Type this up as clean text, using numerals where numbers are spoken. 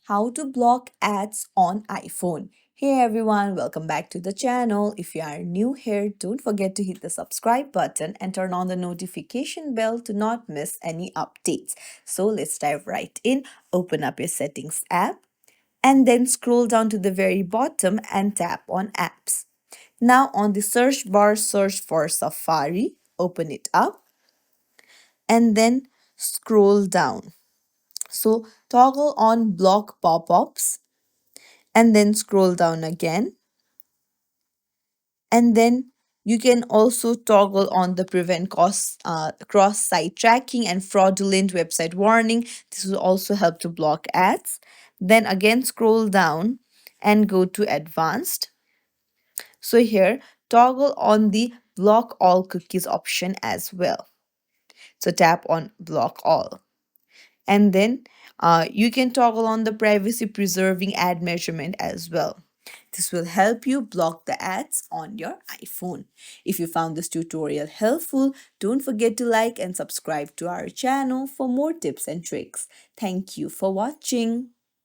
How to block ads on iPhone. Hey everyone, welcome back to the channel. If you are new here, don't forget to hit the subscribe button and turn on the notification bell to not miss any updates. So let's dive right in. Open up your settings app and then scroll down to the very bottom and tap on apps. Now on the search bar, search for Safari, open it up and then scroll down. So toggle on block pop-ups and then scroll down again, and then you can also toggle on the prevent cross site tracking and fraudulent website warning. This will also help to block ads. Then again scroll down and go to advanced. So here toggle on the block all cookies option as well. So tap on block all, and then you can toggle on the privacy preserving ad measurement as well. This will help you block the ads on your iPhone. If you found this tutorial helpful, don't forget to like and subscribe to our channel for more tips and tricks. Thank you for watching.